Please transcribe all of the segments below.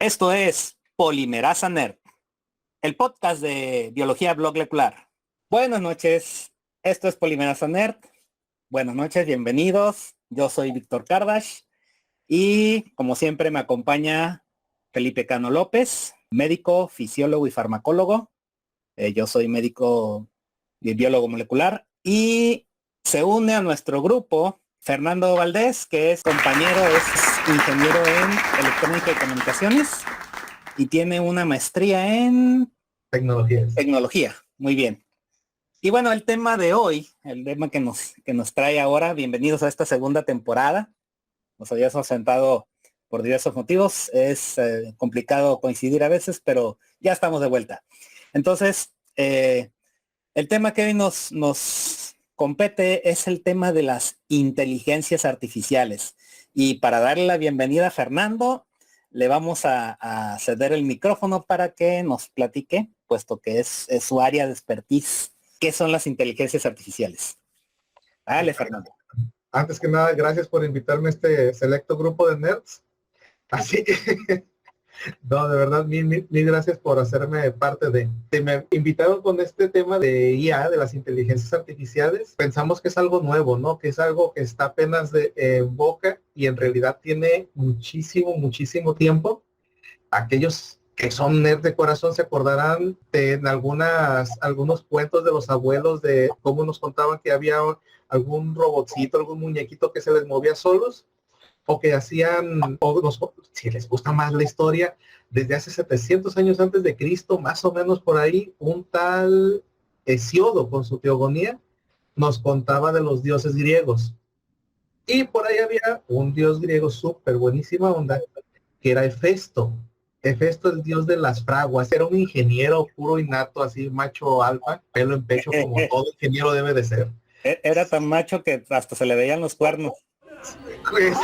Esto es Polimerasa Nerd, el podcast de Biología Molecular. Buenas noches, esto es Polimerasa Nerd. Buenas noches, bienvenidos. Yo soy Víctor Kardash y como siempre me acompaña Felipe Cano López, médico, fisiólogo y farmacólogo. Yo soy médico y biólogo molecular y se une a nuestro grupo Fernando Valdés, que es compañero, es ingeniero en electrónica y comunicaciones y tiene una maestría en tecnología. Muy bien. Y bueno, el tema de hoy, el tema que nos trae ahora, bienvenidos a esta segunda temporada. Nos habíamos ausentado por diversos motivos. Es complicado coincidir a veces, pero ya estamos de vuelta. Entonces, el tema que hoy nos compete es el tema de las inteligencias artificiales. Y para darle la bienvenida a Fernando, le vamos a ceder el micrófono para que nos platique, puesto que es su área de expertise, qué son las inteligencias artificiales. Dale, Fernando. Antes que nada, gracias por invitarme a este selecto grupo de nerds. Así que, no, de verdad, mil gracias por hacerme parte de. Me invitaron con este tema de IA, de las inteligencias artificiales. Pensamos que es algo nuevo, ¿no? Que es algo que está apenas en boca y en realidad tiene muchísimo tiempo. Aquellos que son nerds de corazón se acordarán de algunos cuentos de los abuelos de cómo nos contaban que había algún robotcito, algún muñequito que se les movía solos, o que hacían, si les gusta más la historia, desde hace 700 años antes de Cristo, más o menos por ahí, un tal Hesiodo con su teogonía nos contaba de los dioses griegos. Y por ahí había un dios griego súper buenísima onda, que era Hefesto. Hefesto, el dios de las fraguas, era un ingeniero puro y nato, así macho alfa, pelo en pecho, como todo ingeniero debe de ser. Era tan macho que hasta se le veían los cuernos. Pues,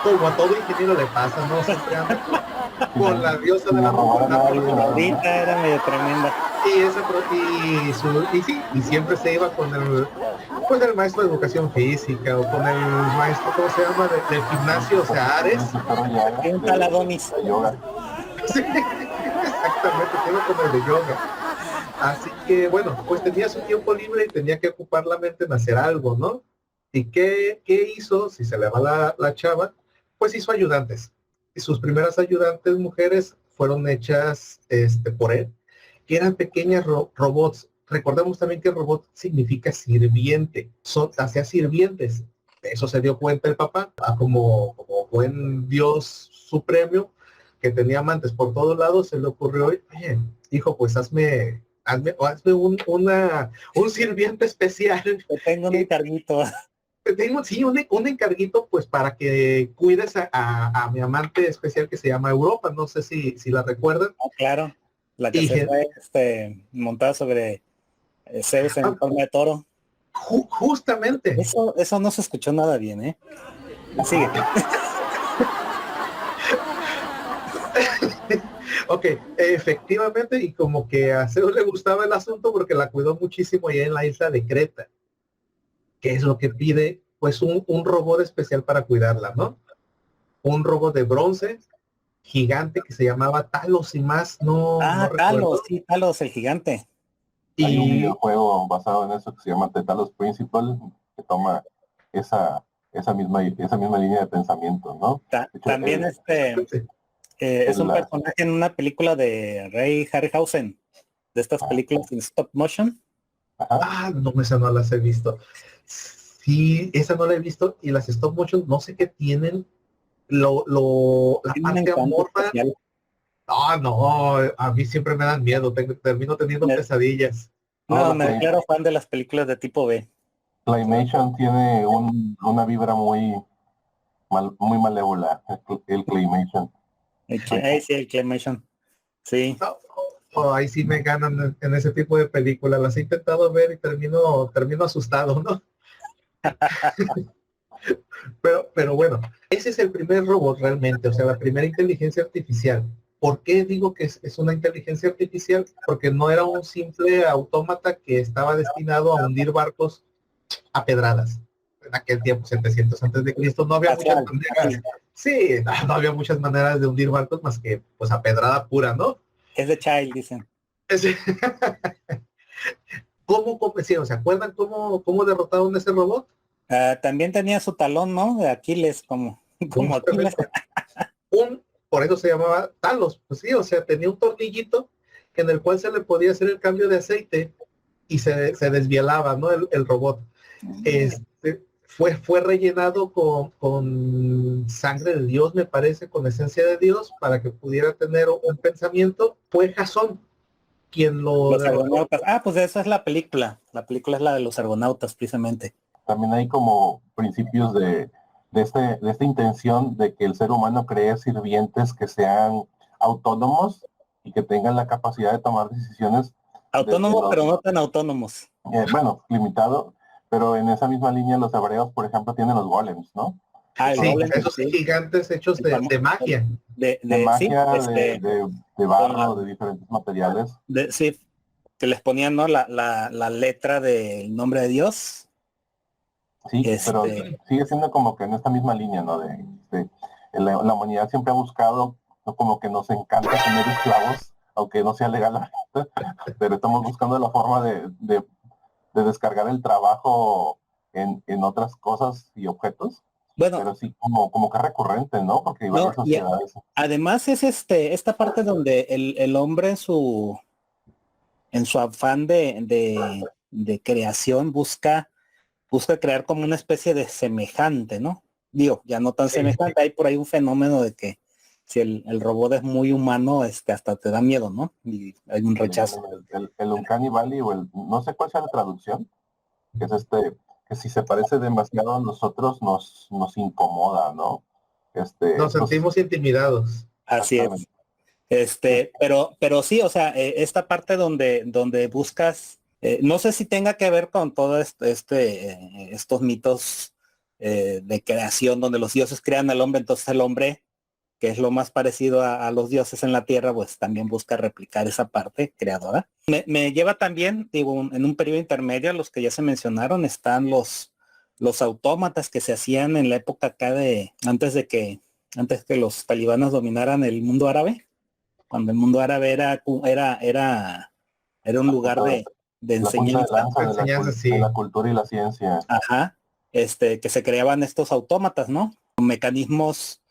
como a todo ingeniero le pasa, ¿no? Siempre anda con la diosa de la Ahorita era medio tremenda. Y siempre se iba con el maestro de educación física o con el maestro, ¿cómo se llama? Del gimnasio, o sea, Ares. Un tal Adonis. Sí, exactamente, tengo como el de yoga. Así que, bueno, pues tenía su tiempo libre y tenía que ocupar la mente en hacer algo, ¿no? ¿Y qué hizo? Si se le va la chava, pues hizo ayudantes. Y sus primeras ayudantes mujeres fueron hechas por él, que eran pequeñas robots. Recordemos también que robot significa sirviente. Hacía sirvientes. Eso se dio cuenta el papá, como buen dios supremo, que tenía amantes por todos lados, se le ocurrió, oye, hijo, pues hazme un sirviente especial. Te tengo un encarguito. Sí, un encarguito, pues, para que cuides a mi amante especial que se llama Europa. No sé si la recuerdan. Ah, claro, la que se fue montada sobre Zeus en forma de toro. Justamente. Eso no se escuchó nada bien, ¿eh? Sigue. Ok, efectivamente, y como que a Zeus le gustaba el asunto porque la cuidó muchísimo allá en la isla de Creta. ¿Qué es lo que pide? Pues un robot especial para cuidarla, ¿no? Un robot de bronce gigante que se llamaba Talos y más, no recuerdo. Talos, sí, Talos, el gigante. Hay un videojuego basado en eso que se llama The Talos Principle, que toma esa misma línea de pensamiento, ¿no? También es un personaje en una película de Ray Harryhausen, de estas películas en stop motion. No, esa no las he visto. Sí, esa no la he visto, y las stop motion no sé qué tienen, la parte amorfa. No, a mí siempre me dan miedo, termino teniendo pesadillas. No, me declaro fan de las películas de tipo B. Claymation tiene una vibra muy malévola, el Claymation. Sí, el Claymation. Sí. Ahí sí me ganan en ese tipo de películas. Las he intentado ver y termino asustado, ¿no? pero bueno, ese es el primer robot realmente, o sea, la primera inteligencia artificial. ¿Por qué digo que es una inteligencia artificial? Porque no era un simple autómata que estaba destinado a hundir barcos a pedradas. en aquel tiempo, 700 antes de Cristo, no había muchas maneras. Sí, no había muchas maneras de hundir barcos más que pues a pedrada pura, ¿no? Es de Child, dicen. ¿Se acuerdan cómo derrotaron ese robot? También tenía su talón, ¿no? De Aquiles, como Aquiles. Por eso se llamaba Talos, pues sí, o sea, tenía un tornillito en el cual se le podía hacer el cambio de aceite y se desvielaba, ¿no? El robot. Fue rellenado con sangre de Dios, me parece, con esencia de Dios, para que pudiera tener un pensamiento. Fue Jasón quien lo Los derrotó. argonautas. Pues esa es la película. La película es la de los argonautas, precisamente. También hay como principios de esta intención de que el ser humano cree sirvientes que sean autónomos y que tengan la capacidad de tomar decisiones. Autónomos, pero no tan autónomos. Bueno, limitado, pero en esa misma línea los hebreos, por ejemplo, tienen los golems, ¿no? Esos gigantes hechos de magia. De magia, de barro, de diferentes materiales. Sí, que les ponían, ¿no? La letra del nombre de Dios. Sí, pero sigue siendo como que en esta misma línea, ¿no? La humanidad siempre ha buscado, ¿no? Como que nos encanta tener esclavos, aunque no sea legal, pero estamos buscando la forma de descargar el trabajo en otras cosas y objetos. Bueno, pero sí como que recurrente, ¿no? Porque hay varias sociedades. Además es esta parte donde el hombre en su afán de creación busca crear como una especie de semejante, ¿no? Digo, ya no tan semejante, hay por ahí un fenómeno de que si el robot es muy humano, hasta te da miedo, ¿no? Y hay un rechazo. El Uncanny Valley o no sé cuál sea la traducción, que es que si se parece demasiado a nosotros nos incomoda, ¿no? Nos sentimos intimidados. Así es. Pero sí, o sea, esta parte donde buscas, no sé si tenga que ver con todo estos mitos de creación, donde los dioses crean al hombre, entonces el hombre, que es lo más parecido a los dioses en la tierra, pues también busca replicar esa parte creadora. Me lleva también, digo, en un periodo intermedio, a los que ya se mencionaron, están los autómatas que se hacían en la época acá antes que los talibanes dominaran el mundo árabe, cuando el mundo árabe era un lugar de enseñanza. De la cultura y la ciencia. Ajá. Que se creaban estos autómatas, ¿no? Con mecanismos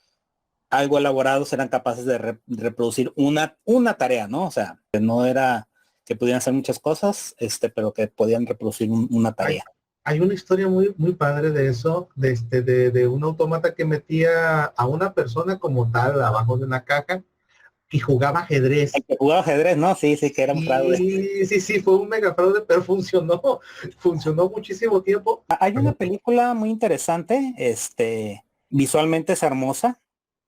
algo elaborados, eran capaces de reproducir una tarea, ¿no? O sea, que no era que pudieran hacer muchas cosas, pero que podían reproducir una tarea. Hay una historia muy, muy padre de eso, de un autómata que metía a una persona como tal abajo de una caja y jugaba ajedrez. El que jugaba ajedrez, ¿no? Sí, que era un fraude. Sí, fue un mega fraude, pero funcionó muchísimo tiempo. Hay una película muy interesante, visualmente es hermosa,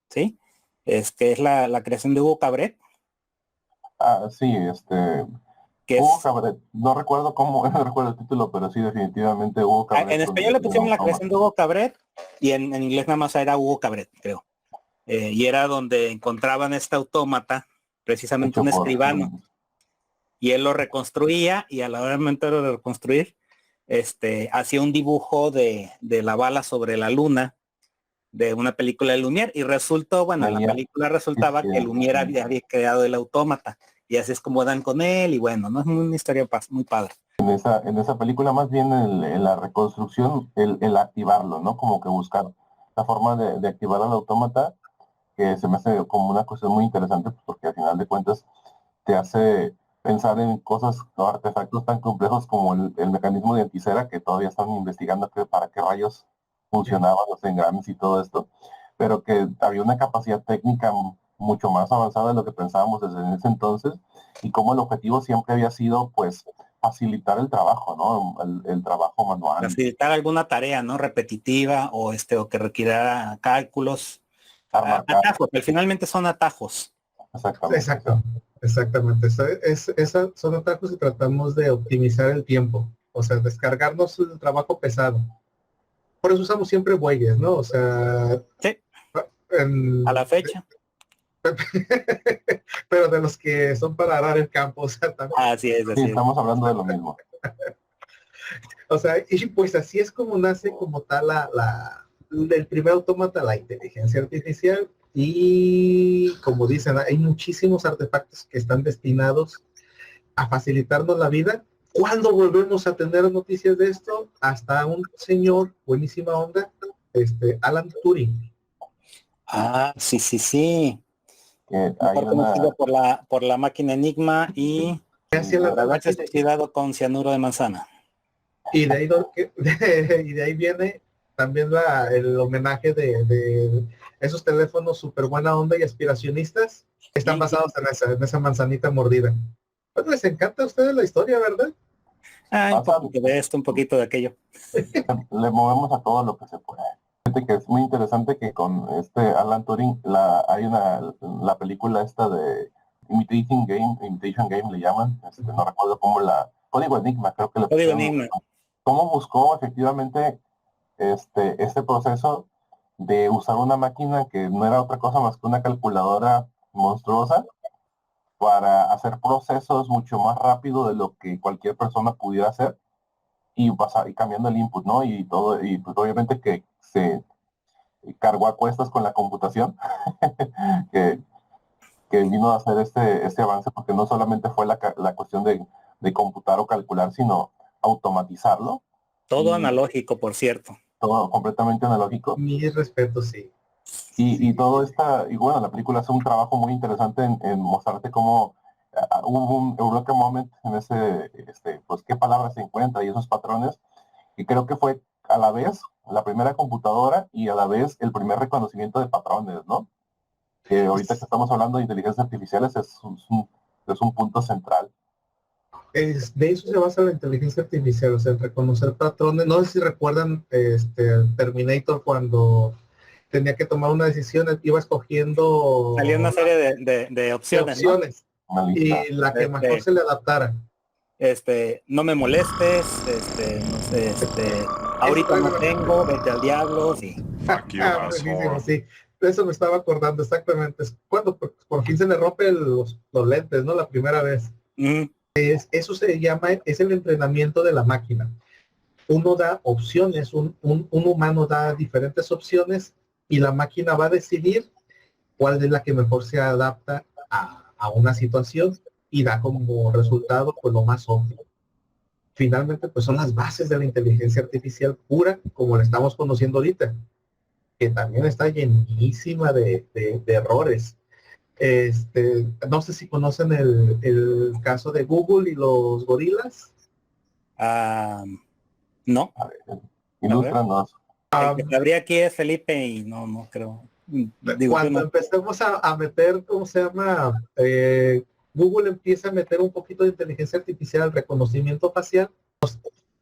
¿sí? Que es la creación de Hugo Cabret. Sí, Hugo Cabret, no recuerdo no recuerdo el título, pero sí, definitivamente Hugo Cabret. En español le pusieron la creación de Hugo Cabret y en inglés nada más era Hugo Cabret, creo. Y era donde encontraban este autómata, precisamente un escribano, y él lo reconstruía, y a la hora de reconstruir, hacía un dibujo de la bala sobre la luna de una película de Lumière, y resultó, en la película resultaba que Lumière había creado el autómata, y así es como dan con él, y bueno, no es una historia muy padre. En esa película más bien en la reconstrucción, el activarlo, ¿no? Como que buscar la forma de activar al autómata, que se me hace como una cuestión muy interesante, porque al final de cuentas te hace pensar en cosas o artefactos tan complejos como el mecanismo de anticera, que todavía están investigando para qué rayos funcionaban los engranes y todo esto, pero que había una capacidad técnica mucho más avanzada de lo que pensábamos desde ese entonces, y como el objetivo siempre había sido, pues, facilitar el trabajo, ¿no? El trabajo manual. Facilitar alguna tarea, ¿no? Repetitiva o que requiera cálculos. Atajos, que finalmente son atajos. Exactamente. Esas son atajos y tratamos de optimizar el tiempo, o sea, descargarnos el trabajo pesado. Por eso usamos siempre bueyes, ¿no? O sea, sí. A la fecha. Pero de los que son para arar el campo, o sea, también. Así es. Estamos hablando de lo mismo. O sea, y pues así es como nace como tal el primer autómata, la inteligencia artificial. Y como dicen, hay muchísimos artefactos que están destinados a facilitarnos la vida. ¿Cuándo volvemos a tener noticias de esto? Hasta un señor, buenísima onda, Alan Turing. Ah, sí, sí, sí. Que hay Mejor una, conocido por la máquina Enigma y ¿Qué hacía la por haberse máquina? suicidado con cianuro de manzana. Y de ahí, y de ahí viene también el homenaje de esos teléfonos súper buena onda y aspiracionistas. Están basados en esa manzanita mordida. Pues les encanta a ustedes la historia, ¿verdad? Ah, un pasa, poquito de esto, un poquito de aquello. le movemos a todo lo que se puede. Fíjate que es muy interesante que con este Alan Turing la película esta de Imitation Game le llaman, no recuerdo cómo Código Enigma, creo que le Código pusieron, Enigma. cómo buscó efectivamente este proceso de usar una máquina que no era otra cosa más que una calculadora monstruosa para hacer procesos mucho más rápido de lo que cualquier persona pudiera hacer y cambiando el input, ¿no? Y todo, y pues obviamente que se cargó a cuestas con la computación, que, que vino a hacer este avance, porque no solamente fue la cuestión de computar o calcular, sino automatizarlo, Todo y analógico, por cierto. todo completamente analógico. Mis respetos, sí. Y todo y bueno, la película hace un trabajo muy interesante en mostrarte cómo hubo un Eureka Moment en pues qué palabras se encuentra y esos patrones, y creo que fue a la vez la primera computadora y a la vez el primer reconocimiento de patrones, ¿no? Que ahorita que estamos hablando de inteligencias artificiales es un punto central. De eso se basa la inteligencia artificial, o sea, en reconocer patrones. No sé si recuerdan Terminator cuando tenía que tomar una decisión, iba Salió una escogiendo serie de de opciones, ¿no? opciones Una lista. y la que mejor se le adaptara. No me molestes, no sé, ahorita no tengo, vete al diablo, sí. Aquí vas, Buenísimo, sí. De eso me estaba acordando exactamente. Es cuando por fin se le rompe los lentes, ¿no? La primera vez. Mm, Eso se llama, es el entrenamiento de la máquina. Uno da opciones, un humano da diferentes opciones y la máquina va a decidir cuál es la que mejor se adapta a una situación y da como resultado pues lo más óptimo. Finalmente pues son las bases de la inteligencia artificial pura como la estamos conociendo ahorita, que también está llenísima de errores. No sé si conocen el caso de Google y los gorilas. ah, no, A ver, a ver. ilústranos. El que sabría aquí es Felipe y no creo. Digo, yo Cuando no. empecemos a meter, ¿cómo se llama? Google empieza a meter un poquito de inteligencia artificial al reconocimiento facial,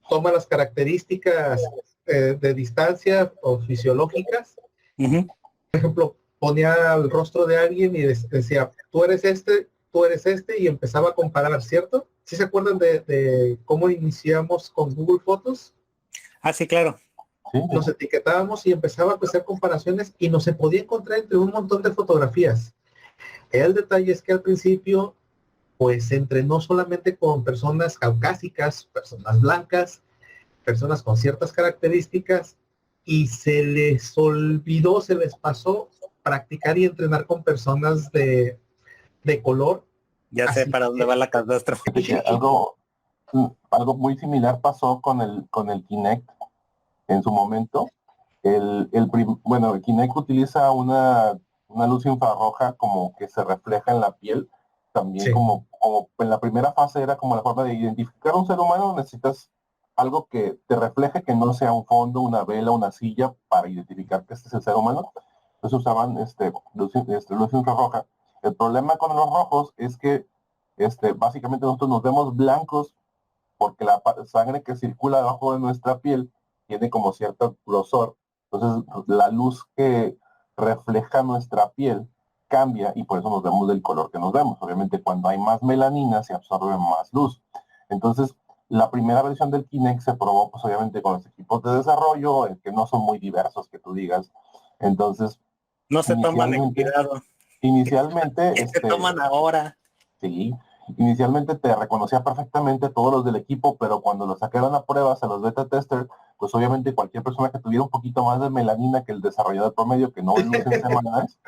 toma las características de distancia o fisiológicas. Ujú. Por ejemplo, ponía el rostro de alguien y decía, tú eres este, y empezaba a comparar, ¿cierto? ¿Sí se acuerdan de cómo iniciamos con Google Fotos? Ah, sí, claro. Sí, Nos etiquetábamos y empezaba a hacer comparaciones y no se podía encontrar entre un montón de fotografías. El detalle es que al principio pues se entrenó solamente con personas caucásicas, personas blancas, personas con ciertas características, y se les olvidó, se les pasó practicar y entrenar con personas de color. Ya sé Así para dónde que, va la catástrofe. fíjate que algo muy similar pasó con el Kinect en su momento. Bueno, el Kinect utiliza una luz infrarroja como que se refleja en la piel. También sí, como en la primera fase era como la forma de identificar a un ser humano, necesitas algo que te refleje, que no sea un fondo, una vela, una silla, para identificar que este es el ser humano. Entonces usaban luz infrarroja. El problema con los rojos es que básicamente nosotros nos vemos blancos porque la sangre que circula debajo de nuestra piel tiene como cierto grosor. Entonces, la luz que refleja nuestra piel cambia y por eso nos vemos del color que nos vemos. Obviamente, cuando hay más melanina, se absorbe más luz. Entonces, la primera versión del Kinect se probó, pues obviamente, con los equipos de desarrollo, que no son muy diversos, que tú digas. Entonces, No se toman el inicialmente, cuidado inicialmente, que se toman ahora. sí, inicialmente te reconocía perfectamente todos los del equipo, pero cuando lo sacaron a pruebas a los beta testers, pues obviamente cualquier persona que tuviera un poquito más de melanina que el desarrollador promedio, que no luce en semanas,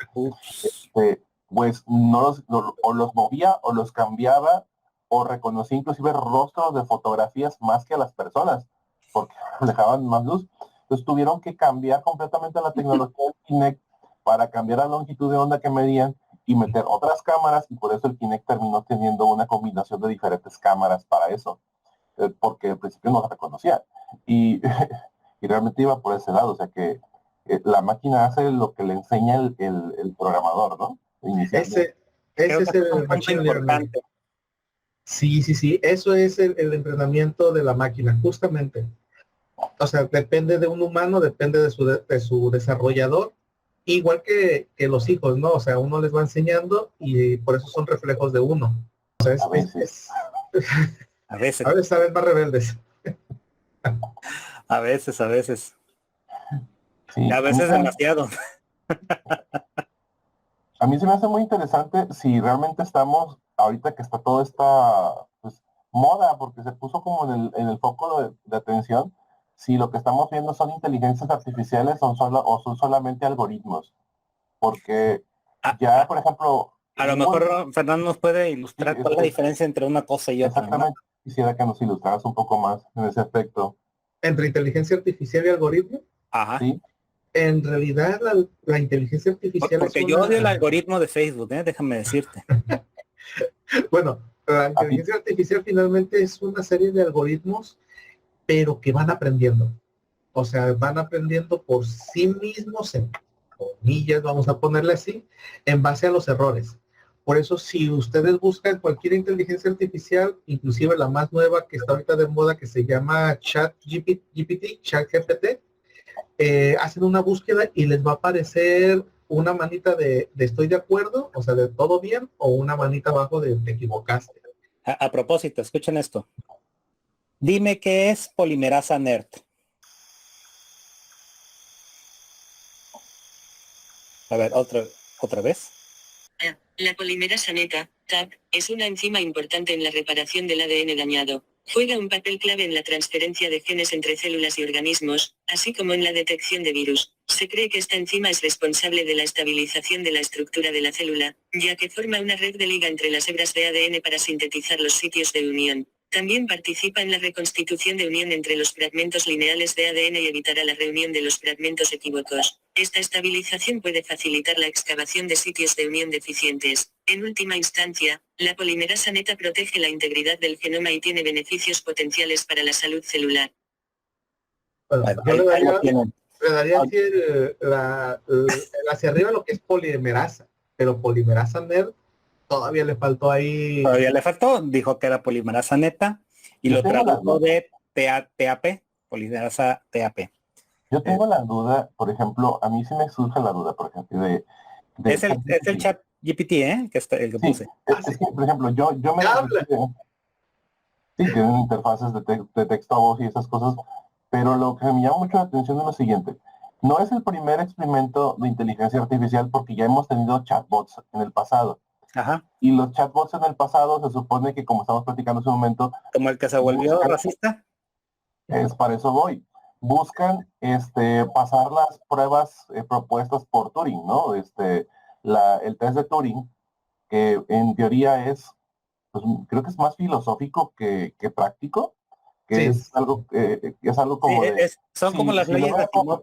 pues o los movía o los cambiaba o reconocía inclusive rostros de fotografías más que a las personas, porque dejaban más luz. Entonces tuvieron que cambiar completamente la tecnología del Kinect para cambiar la longitud de onda que medían y meter otras cámaras, y por eso el Kinect terminó teniendo una combinación de diferentes cámaras para eso, porque al principio no se reconocía. Y, y realmente iba por ese lado, o sea que la máquina hace lo que le enseña el programador, ¿no? Ese Creo es que es un el punto machine learning. importante. Sí, eso es el entrenamiento de la máquina, justamente. O sea, depende de un humano, depende de su desarrollador, igual que los hijos, ¿no? O sea, uno les va enseñando y por eso son reflejos de uno. O sea, A veces. A veces, a veces saben más rebeldes. a veces, a veces. Sí, A veces demasiado. a mí se me hace muy interesante si realmente estamos, ahorita que está toda esta pues, moda, porque se puso como en el foco de atención, si lo que estamos viendo son inteligencias artificiales o son solamente algoritmos. Porque A, ya, por ejemplo, a lo Google, mejor Fernando nos puede sí, ilustrar cuál es la diferencia entre una cosa y otra, ¿no? exactamente, quisiera que nos ilustraras un poco más en ese aspecto. Entre inteligencia artificial y algoritmo, Ajá. ¿Sí? en realidad la inteligencia artificial es Porque yo odio el una... algoritmo de Facebook, déjame decirte. Bueno, la ¿A ti? inteligencia artificial finalmente es una serie de algoritmos, pero que van aprendiendo. O sea, van aprendiendo por sí mismos, en comillas, vamos a ponerle así, en base a los errores. Por eso, si ustedes buscan cualquier inteligencia artificial, inclusive la más nueva que está ahorita de moda, que se llama ChatGPT, hacen una búsqueda y les va a aparecer una manita de estoy de acuerdo, o sea, de todo bien, o una manita abajo de te equivocaste. A propósito, escuchen esto. Dime qué es polimerasa NERT. A ver, otra vez. La polimerasa neta, TAP, es una enzima importante en la reparación del ADN dañado. Juega un papel clave en la transferencia de genes entre células y organismos, así como en la detección de virus. Se cree que esta enzima es responsable de la estabilización de la estructura de la célula, ya que forma una red de liga entre las hebras de ADN para sintetizar los sitios de unión. También participa en la reconstitución de unión entre los fragmentos lineales de ADN y evitará la reunión de los fragmentos equívocos. Esta estabilización puede facilitar la excavación de sitios de unión deficientes. En última instancia, la polimerasa neta protege la integridad del genoma y tiene beneficios potenciales para la salud celular. Bueno, Bueno, yo ahí lo tienen. le daría así hacia arriba lo que es polimerasa, pero polimerasa NER todavía le faltó ahí. Todavía le faltó, dijo que era polimerasa neta y Yo lo tengo la tradujo duda. de TAP, polimerasa TAP. Yo tengo la duda, por ejemplo, a mí sí me surge la duda, por ejemplo, de Es el ChatGPT. chat GPT, que está el que Sí, puse. es que, por ejemplo, yo me Habla. sí, tienen interfaces de texto a voz y esas cosas, pero lo que me llama mucho la atención es lo siguiente. No es el primer experimento de inteligencia artificial porque ya hemos tenido chatbots en el pasado. Ajá. Y los chatbots en el pasado se supone que, como estamos platicando hace un momento, Como el que se volvió buscan, racista. es para eso voy, buscan pasar las pruebas propuestas por Turing, ¿no? El test de Turing, que en teoría es, pues, creo que es más filosófico que práctico, que Sí, es algo Sí, como de, son como las si leyes de Simón.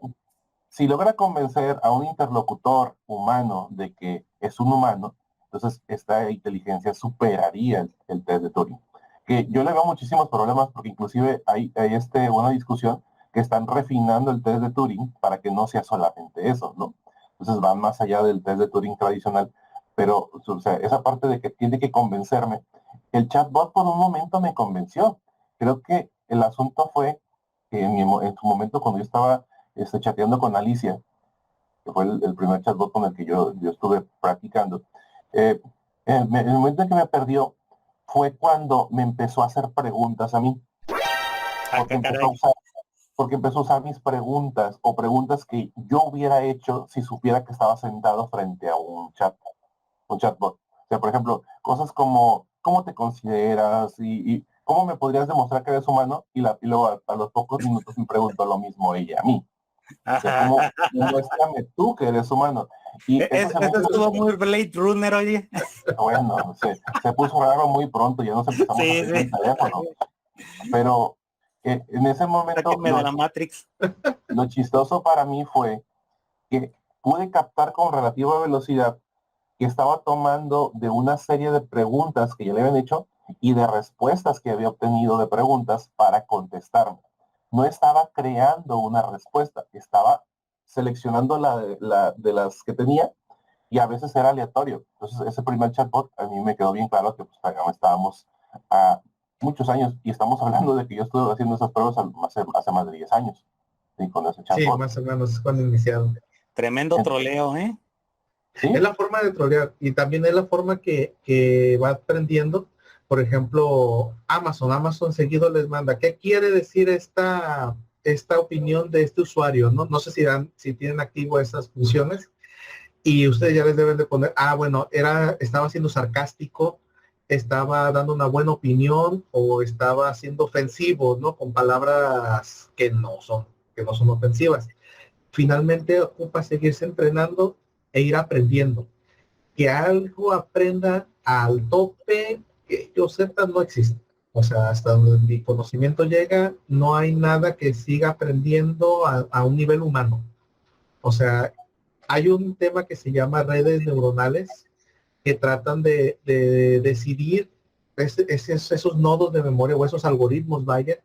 si logra convencer a un interlocutor humano de que es un humano, entonces esta inteligencia superaría el test de Turing. Que yo le veo muchísimos problemas porque inclusive hay una discusión que están refinando el test de Turing para que no sea solamente eso, ¿no? Entonces van más allá del test de Turing tradicional, pero o sea, esa parte de que tiene que convencerme. El chatbot por un momento me convenció. Creo que el asunto fue que en su momento cuando yo estaba chateando con Alicia, que fue el primer chatbot con el que yo estuve practicando. El momento en que me perdió fue cuando me empezó a hacer preguntas a mí, porque empezó a Caray. usar, porque empezó a usar mis preguntas o preguntas que yo hubiera hecho si supiera que estaba sentado frente a un chatbot. O sea, por ejemplo, cosas como ¿cómo te consideras? Y ¿cómo me podrías demostrar que eres humano? Y luego a los pocos minutos me preguntó lo mismo ella a mí. O sea, ¿cómo? Demuéstrame tú que eres humano. Y eso se me Eso hizo, estuvo muy Blade Runner, oye. bueno, se puso raro muy pronto, ya nos empezamos a Sí, reír en el sí. teléfono. Pero en ese momento Sáquenme de la Matrix. lo chistoso para mí fue que pude captar con relativa velocidad que estaba tomando de una serie de preguntas que ya le habían hecho y de respuestas que había obtenido de preguntas para contestarme. No estaba creando una respuesta, estaba seleccionando de las que tenía y a veces era aleatorio. Entonces ese primer chatbot a mí me quedó bien claro que pues estábamos a muchos años y estamos hablando de que yo estuve haciendo esas pruebas hace más de 10 años, ¿sí? Con ese Sí, chatbot. más o menos es cuando iniciaron. Tremendo troleo, ¿eh? ¿Sí? Es la forma de trolear y también es la forma que va aprendiendo. Por ejemplo, Amazon seguido les manda, ¿qué quiere decir esta opinión de este usuario? No sé si tienen activo esas funciones y ustedes ya les deben de poner, bueno, estaba siendo sarcástico, estaba dando una buena opinión o estaba siendo ofensivo, ¿no? Con palabras que no son ofensivas. Finalmente ocupa seguirse entrenando e ir aprendiendo. Que algo aprenda al tope, que yo sepa, no existe. O sea, hasta donde mi conocimiento llega, no hay nada que siga aprendiendo a un nivel humano. O sea, hay un tema que se llama redes neuronales que tratan de decidir esos nodos de memoria o esos algoritmos, vaya,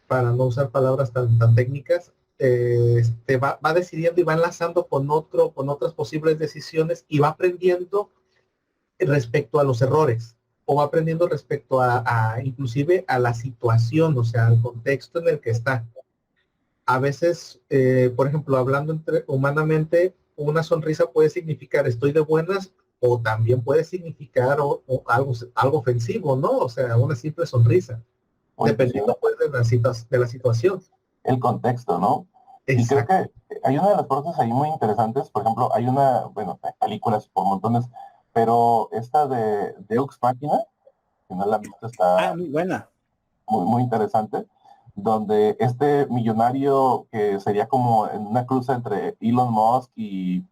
para no usar palabras tan técnicas, va decidiendo y va enlazando con otras posibles decisiones y va aprendiendo respecto a los errores o va aprendiendo respecto inclusive a la situación, o sea, al contexto en el que está. A veces, por ejemplo, hablando humanamente, una sonrisa puede significar estoy de buenas o también puede significar o algo ofensivo, ¿no? O sea, una simple sonrisa, O inclusive dependiendo pues de la situación. el contexto, ¿no? Y creo Exacto. que hay una de las cosas ahí muy interesantes, por ejemplo, bueno, hay películas por montones, pero esta de Deux Machina, si no la han visto, está Muy buena. muy, muy interesante, donde este millonario que sería como en una cruza entre Elon Musk y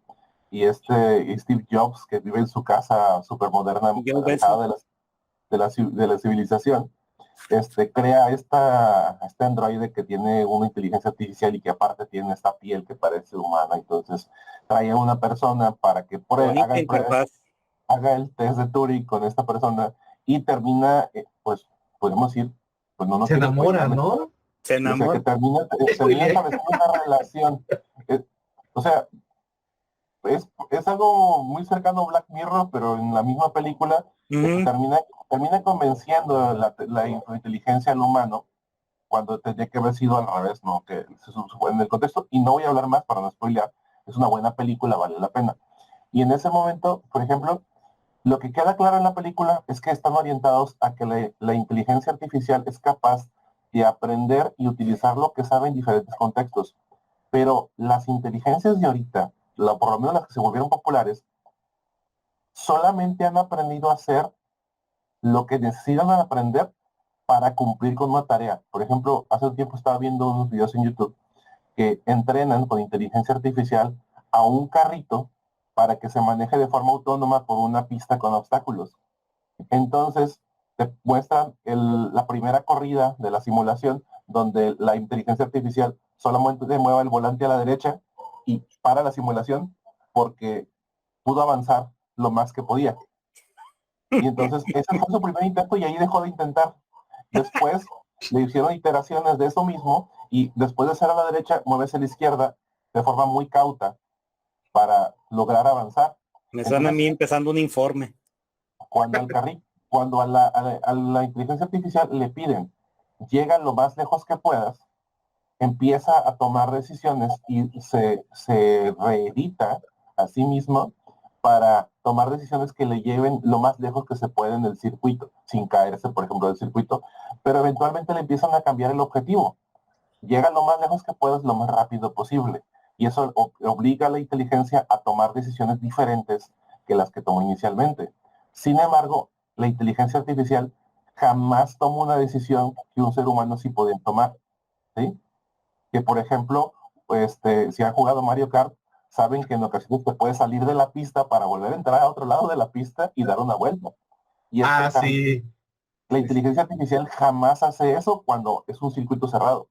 Steve Jobs, que vive en su casa súper moderna, Y yo alejada beso. de la civilización, crea este androide que tiene una inteligencia artificial y que aparte tiene esta piel que parece humana. Entonces trae a una persona para que Bonita interfaz. haga el test de Turing con esta persona y termina, pues podemos decir, pues no Se quiero enamora, spoilearle, ¿no? Se o sea, que enamora. termina Spoileé. estableciendo una relación. O sea, es algo muy cercano a Black Mirror, pero en la misma película termina convenciendo la inteligencia al humano cuando tendría que haber sido al revés, ¿no? Que en el contexto, y no voy a hablar más para no spoilear, es una buena película, vale la pena. Y en ese momento, por ejemplo, lo que queda claro en la película es que están orientados a que la inteligencia artificial es capaz de aprender y utilizar lo que sabe en diferentes contextos. Pero las inteligencias de ahorita, por lo menos las que se volvieron populares, solamente han aprendido a hacer lo que necesitan aprender para cumplir con una tarea. Por ejemplo, hace un tiempo estaba viendo unos videos en YouTube que entrenan con inteligencia artificial a un carrito para que se maneje de forma autónoma por una pista con obstáculos. Entonces, te muestran la primera corrida de la simulación donde la inteligencia artificial solamente mueve el volante a la derecha y para la simulación porque pudo avanzar lo más que podía. Y entonces ese fue su primer intento y ahí dejó de intentar. Después le hicieron iteraciones de eso mismo y después de hacer a la derecha, mueves a la izquierda de forma muy cauta para lograr avanzar. Me suena a mí Entonces, empezando un informe. cuando a la inteligencia artificial le piden, llega lo más lejos que puedas, empieza a tomar decisiones y se reedita a sí mismo para tomar decisiones que le lleven lo más lejos que se puede en el circuito, sin caerse, por ejemplo, del circuito, pero eventualmente le empiezan a cambiar el objetivo. Llega lo más lejos que puedas lo más rápido posible. Y eso obliga a la inteligencia a tomar decisiones diferentes que las que tomó inicialmente. Sin embargo, la inteligencia artificial jamás toma una decisión que un ser humano sí puede tomar, ¿sí? Que por ejemplo, si han jugado Mario Kart, saben que en ocasiones te puedes salir de la pista para volver a entrar a otro lado de la pista y dar una vuelta. Y Sí. la inteligencia artificial jamás hace eso cuando es un circuito cerrado.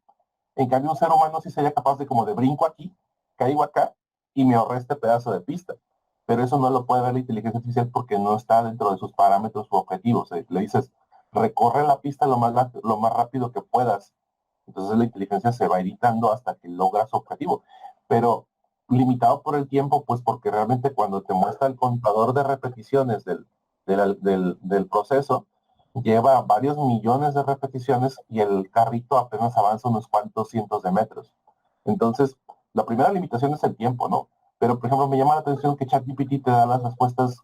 En cambio, un ser humano sí sería capaz de como de brinco aquí, caigo acá y me ahorré este pedazo de pista. Pero eso no lo puede ver la inteligencia artificial porque no está dentro de sus parámetros u objetivos. Le dices, recorre la pista lo más rápido que puedas. Entonces la inteligencia se va editando hasta que logra su objetivo. Pero limitado por el tiempo, pues porque realmente cuando te muestra el contador de repeticiones del proceso, lleva varios millones de repeticiones y el carrito apenas avanza unos cuantos cientos de metros. Entonces, la primera limitación es el tiempo, ¿no? Pero, por ejemplo, me llama la atención que ChatGPT te da las respuestas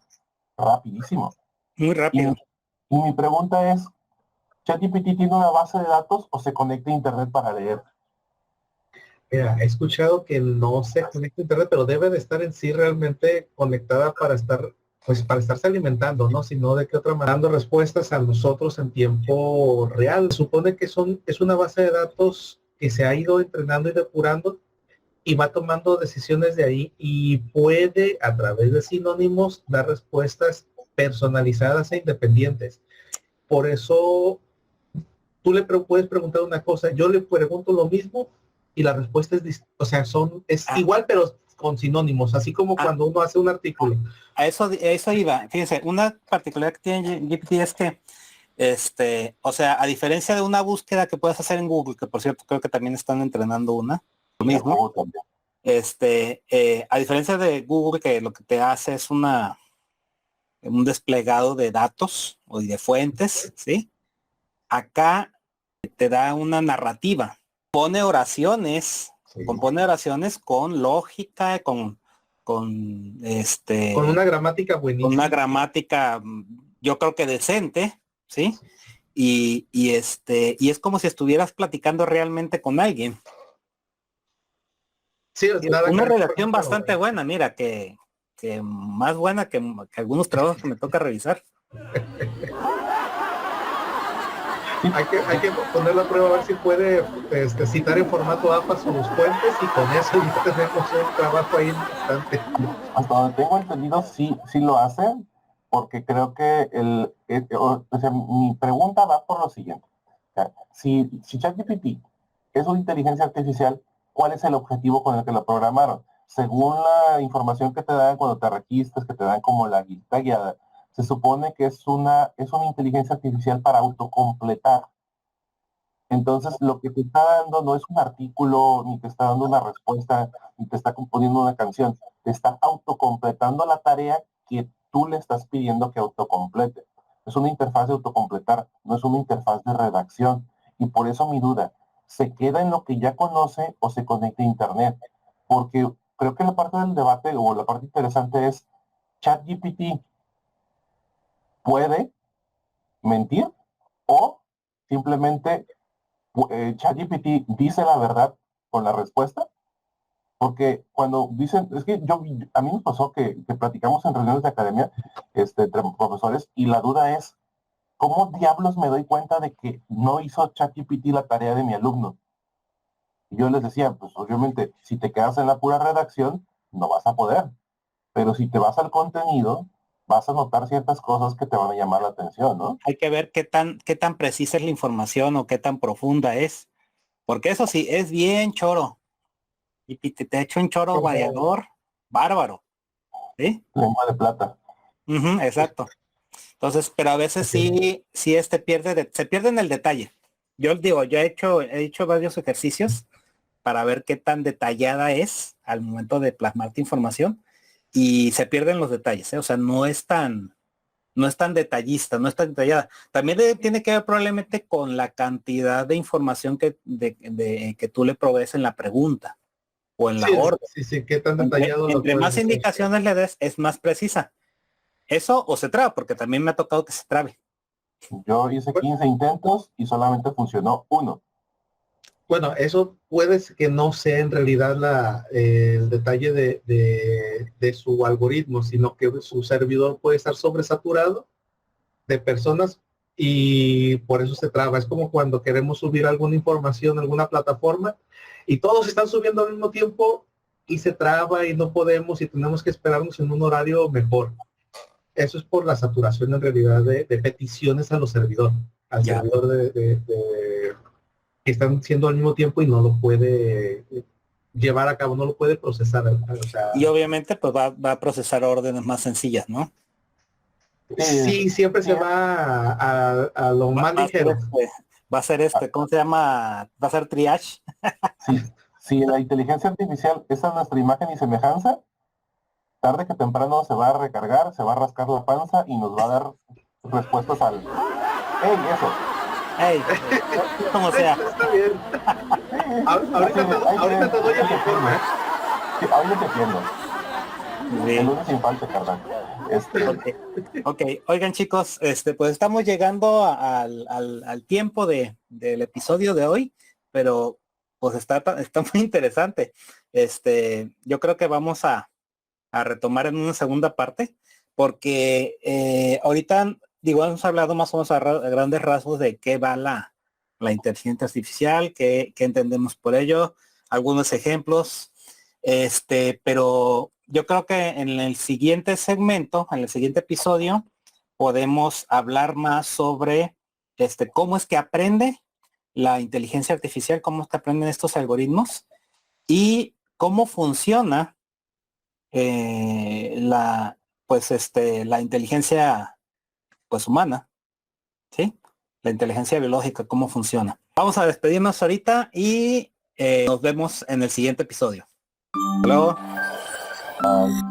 rapidísimo. Muy rápido. Y mi pregunta es, ¿ChatGPT tiene una base de datos o se conecta a Internet para leer? Mira, he escuchado que no se conecta a internet, pero debe de estar en sí realmente conectada para estar, pues para estarse alimentando, ¿no? Sino de qué otra manera, dando respuestas a nosotros en tiempo real. Supone que es una base de datos que se ha ido entrenando y depurando y va tomando decisiones de ahí y puede, a través de sinónimos, dar respuestas personalizadas e independientes. Por eso tú puedes preguntar una cosa, yo le pregunto lo mismo y la respuesta es igual, pero con sinónimos, así como cuando uno hace un artículo. A eso iba. Fíjense, una particularidad que tiene GPT es que, o sea, a diferencia de una búsqueda que puedes hacer en Google, que por cierto creo que también están entrenando una, lo mismo. A diferencia de Google, que lo que te hace es un desplegado de datos o de fuentes, ¿sí? Acá te da una narrativa, compone oraciones con lógica, con una gramática buenísima. Con una gramática, yo creo que decente, ¿sí? Y es como si estuvieras platicando realmente con alguien. Sí, una redacción bastante buena, mira, que más buena que algunos trabajos que me toca revisar. Hay que poner la prueba a ver si puede citar en formato APA sus fuentes y con eso ya tenemos un trabajo ahí importante. Hasta donde tengo entendido, sí lo hacen, porque creo que mi pregunta va por lo siguiente. O sea, si ChatGPT es una inteligencia artificial, ¿cuál es el objetivo con el que lo programaron? Según la información que te dan cuando te registras, que te dan como la guía, se supone que es una inteligencia artificial para autocompletar. Entonces, lo que te está dando no es un artículo, ni te está dando una respuesta, ni te está componiendo una canción. Te está autocompletando la tarea que tú le estás pidiendo que autocomplete. Es una interfaz de autocompletar, no es una interfaz de redacción. Y por eso mi duda, ¿se queda en lo que ya conoce o se conecta a Internet? Porque creo que la parte del debate o la parte interesante es, ¿ChatGPT puede mentir o simplemente ChatGPT dice la verdad con la respuesta? Porque cuando dicen, es que a mí nos pasó que platicamos en reuniones de academia entre profesores y la duda es, ¿cómo diablos me doy cuenta de que no hizo ChatGPT la tarea de mi alumno? Y yo les decía, pues obviamente, si te quedas en la pura redacción, no vas a poder. Pero si te vas al contenido, vas a notar ciertas cosas que te van a llamar la atención, ¿no? Hay que ver qué tan precisa es la información o qué tan profunda es. Porque eso sí, es bien choro. Y te echa un choro variador, bárbaro. ¿Sí? Lengua de plata. Exacto. Entonces, pero a veces sí se pierde en el detalle. Yo digo, yo he hecho varios ejercicios para ver qué tan detallada es al momento de plasmarte información y se pierden los detalles, ¿eh? O sea, no es tan detallista, no es tan detallada. También tiene que ver probablemente con la cantidad de información que tú le provees en la pregunta o en la orden. Sí, qué tan detallado. Entre más indicaciones le des, es más precisa. Eso o se traba, porque también me ha tocado que se trabe. Yo hice 15 intentos y solamente funcionó uno. Bueno, eso puede que no sea en realidad el detalle de su algoritmo, sino que su servidor puede estar sobresaturado de personas y por eso se traba. Es como cuando queremos subir alguna información a alguna plataforma y todos están subiendo al mismo tiempo y se traba y no podemos y tenemos que esperarnos en un horario mejor. Eso es por la saturación en realidad de peticiones a los servidores, al Ya. servidor que están siendo al mismo tiempo y no lo puede llevar a cabo, no lo puede procesar. O sea, Y obviamente pues va a procesar órdenes más sencillas, ¿no? sí, siempre se va a lo más ligero. Va a ser ¿cómo se llama? Va a ser triage. Si la inteligencia artificial es a nuestra imagen y semejanza, tarde que temprano se va a recargar, se va a rascar la panza y nos va a dar respuestas al ¡Ey, eso! Ey, como sea. Está bien. Ahorita te doy el informe. Sí, ahorita te entiendo. Sí. El lunes sin falta, carnal. Ok, oigan chicos, pues estamos llegando al tiempo del episodio de hoy, pero pues está muy interesante. Yo creo que vamos a retomar en una segunda parte, porque ahorita, digo, hemos hablado más o menos a grandes rasgos de qué va la inteligencia artificial, qué entendemos por ello, algunos ejemplos, pero yo creo que en el siguiente segmento, en el siguiente episodio, podemos hablar más sobre cómo es que aprende la inteligencia artificial, cómo es que aprenden estos algoritmos y cómo funciona la inteligencia pues humana, ¿sí? La inteligencia biológica, cómo funciona. Vamos a despedirnos ahorita y nos vemos en el siguiente episodio. Hasta luego. Bye.